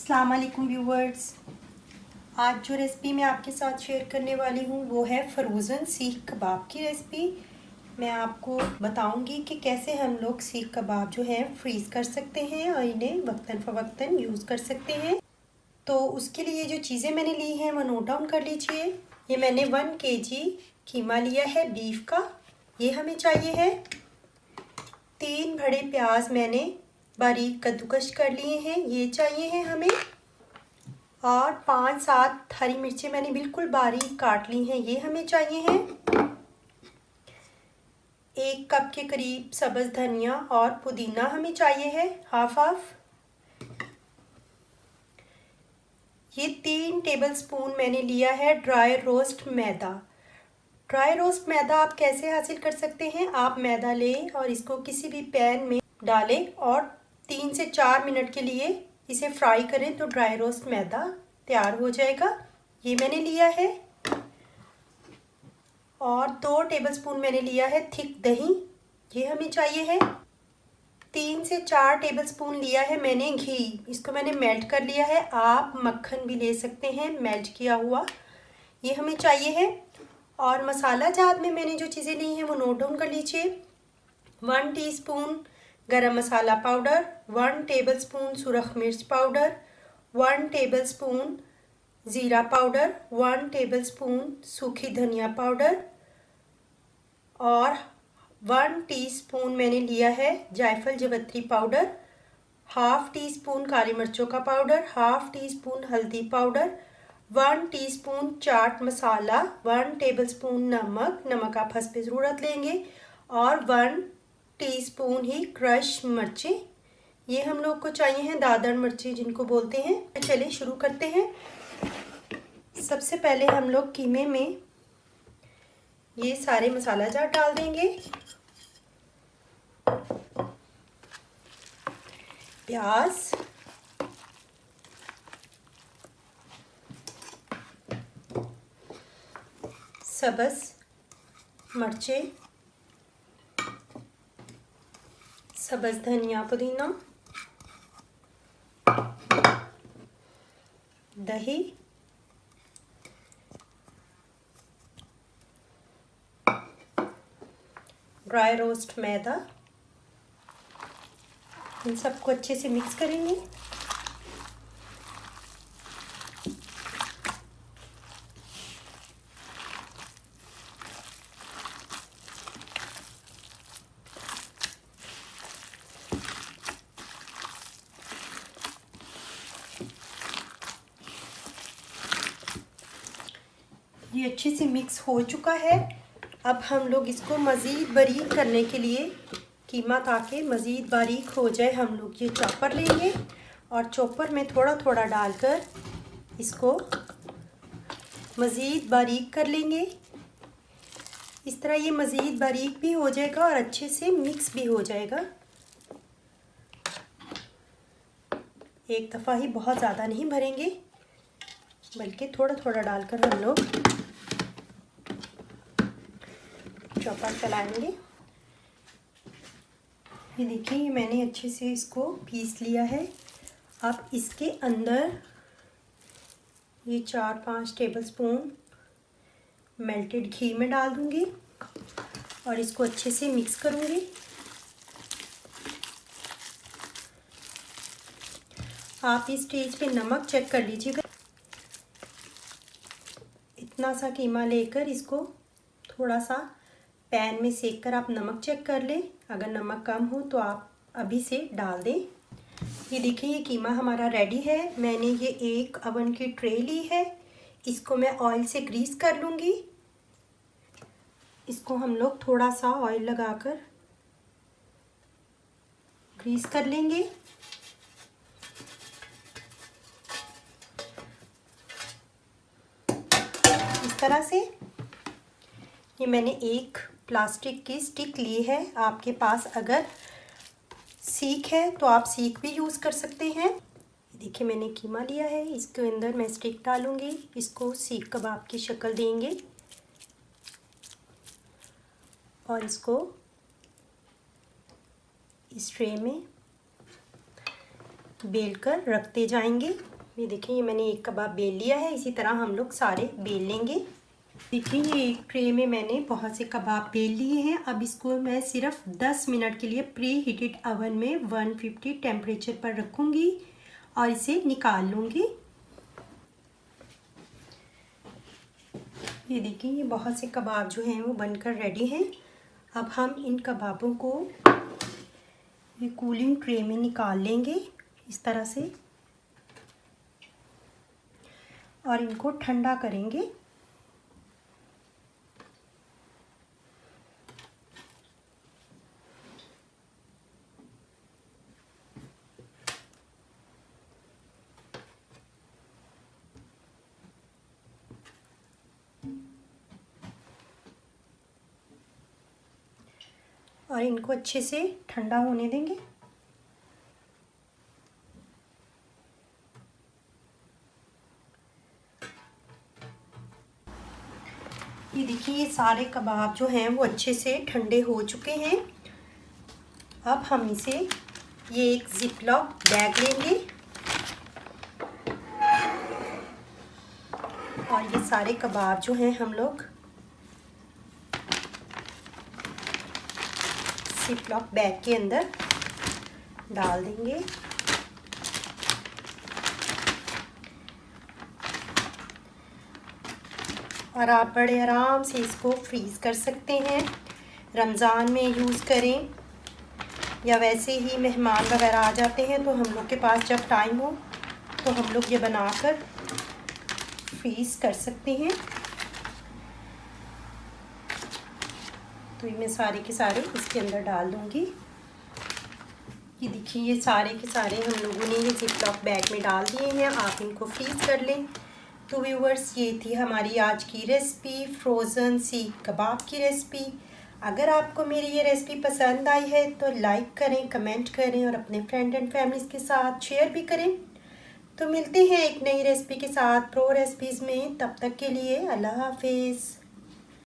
अस्सलाम वालेकुम व्यूवर्स। आज जो रेसिपी मैं आपके साथ शेयर करने वाली हूँ वो है फ्रोज़न सीख कबाब की रेसिपी। मैं आपको बताऊंगी कि कैसे हम लोग सीख कबाब जो है फ्रीज़ कर सकते हैं और इन्हें वक्तन फ़वक्तन यूज़ कर सकते हैं। तो उसके लिए जो चीज़ें मैंने ली हैं वो नोट डाउन कर लीजिए। ये मैंने 1 kg कीमा लिया है बीफ का, ये हमें चाहिए है। 3 बड़े प्याज मैंने बारीक कद्दूकश कर लिए हैं, ये चाहिए हैं हमें। और 5-7 हरी मिर्चें मैंने बिल्कुल बारीक काट ली हैं, ये हमें चाहिए हैं। 1 कप के करीब सब्ज़ धनिया और पुदीना हमें चाहिए है, हाफ। ये 3 टेबलस्पून मैंने लिया है ड्राई रोस्ट मैदा। ड्राई रोस्ट मैदा आप कैसे हासिल कर सकते हैं, आप मैदा लें और इसको किसी भी पैन में डालें और 3 से 4 मिनट के लिए इसे फ्राई करें तो ड्राई रोस्ट मैदा तैयार हो जाएगा। ये मैंने लिया है। और 2 टेबलस्पून मैंने लिया है थिक दही, ये हमें चाहिए है। 3 से 4 टेबलस्पून लिया है मैंने घी, इसको मैंने मेल्ट कर लिया है। आप मक्खन भी ले सकते हैं मेल्ट किया हुआ, ये हमें चाहिए है। और मसाला जात में मैंने जो चीज़ें ली हैं वो नोट डाउन कर लीजिए। 1 टीस्पून गरम मसाला पाउडर, 1 टेबलस्पून सुरख मिर्च पाउडर, 1 टेबलस्पून ज़ीरा पाउडर, 1 टेबलस्पून सूखी धनिया पाउडर और 1 टीस्पून मैंने लिया है जायफल जवित्री पाउडर, हाफ टीस्पून काली मिर्चों का पाउडर, हाफ टीस्पून हल्दी powder, 1 teaspoon chaat masala, 1 tablespoon नमक आप हंस पे ज़रूरत लेंगे और 1 टीस्पून ही क्रश मिर्चें, ये हम लोग को चाहिए हैं, दादर मिर्ची जिनको बोलते हैं। चलिए शुरू करते हैं। सबसे पहले हम लोग कीमे में ये सारे मसाला जार डाल देंगे। प्याज, सब्ज़ मिर्चें, सब्ज़ धनिया पुदीना, दही, ड्राई रोस्ट मैदा, इन सबको अच्छे से मिक्स करेंगे। ये अच्छे से मिक्स हो चुका है। अब हम लोग इसको मज़ीद बारीक करने के लिए, कीमा ताकि मज़ीद बारीक हो जाए, हम लोग ये चॉपर लेंगे और चॉपर में थोड़ा थोड़ा डालकर इसको मज़ीद बारीक कर लेंगे। इस तरह ये मज़ीद बारीक भी हो जाएगा और अच्छे से मिक्स भी हो जाएगा। एक दफ़ा ही बहुत ज़्यादा नहीं भरेंगे, बल्कि थोड़ा थोड़ा डालकर हम लोग चॉपर चलाएंगे। ये देखिए मैंने अच्छे से इसको पीस लिया है। अब इसके अंदर ये 4-5 टेबलस्पून मेल्टेड घी में डाल दूंगी और इसको अच्छे से मिक्स करूंगी। आप इस स्टेज पे नमक चेक कर लीजिएगा। इतना सा कीमा लेकर इसको थोड़ा सा पैन में सेक कर आप नमक चेक कर लें, अगर नमक कम हो तो आप अभी से डाल दें। ये देखिए ये कीमा हमारा रेडी है। मैंने ये एक अवन की ट्रे ली है, इसको मैं ऑयल से ग्रीस कर लूँगी। इसको हम लोग थोड़ा सा ऑयल लगाकर ग्रीस कर लेंगे। इस तरह से ये मैंने एक प्लास्टिक की स्टिक ली है। आपके पास अगर सीख है तो आप सीख भी यूज़ कर सकते हैं। देखिए मैंने कीमा लिया है, इसके अंदर मैं स्टिक डालूंगी, इसको सीख कबाब की शक्ल देंगे और इसको इस ट्रे में बेल कर रखते जाएंगे। ये देखिए, ये मैंने एक कबाब बेल लिया है। इसी तरह हम लोग सारे बेल लेंगे। देखिए, ये एक ट्रे में मैंने बहुत से कबाब बेल लिए हैं। अब इसको मैं सिर्फ 10 मिनट के लिए प्री हीटेड ओवन में 150 टेम्परेचर पर रखूँगी और इसे निकाल लूँगी। ये देखिए, ये बहुत से कबाब जो हैं वो बनकर रेडी हैं। अब हम इन कबाबों को ये कूलिंग ट्रे में निकाल लेंगे इस तरह से और इनको ठंडा करेंगे। और इनको अच्छे से ठंडा होने देंगे। ये देखिए, ये सारे कबाब जो हैं वो अच्छे से ठंडे हो चुके हैं। अब हम इसे ये एक जिपलॉक बैग लेंगे और ये सारे कबाब जो हैं हम लोग जिपलॉक बैग के अंदर डाल देंगे। और आप बड़े आराम से इसको फ्रीज़ कर सकते हैं। रमज़ान में यूज़ करें या वैसे ही मेहमान वगैरह आ जाते हैं तो हम लोग के पास जब टाइम हो तो हम लोग ये बनाकर फ्रीज़ कर सकते हैं। तो ये मैं सारे के सारे इसके अंदर डाल दूँगी। ये देखिए, ये सारे के सारे हम लोगों ने ये जिपलॉक बैग में डाल दिए हैं। आप इनको फ्रीज़ कर लें। तो व्यूवर्स, ये थी हमारी आज की रेसिपी, फ्रोज़न सीख कबाब की रेसिपी। अगर आपको मेरी ये रेसिपी पसंद आई है तो लाइक करें, कमेंट करें और अपने फ्रेंड एंड फैमिलीज़ के साथ शेयर भी करें। तो मिलते हैं एक नई रेसिपी के साथ प्रो रेसिपीज़ में। तब तक के लिए अल्लाह हाफिज़।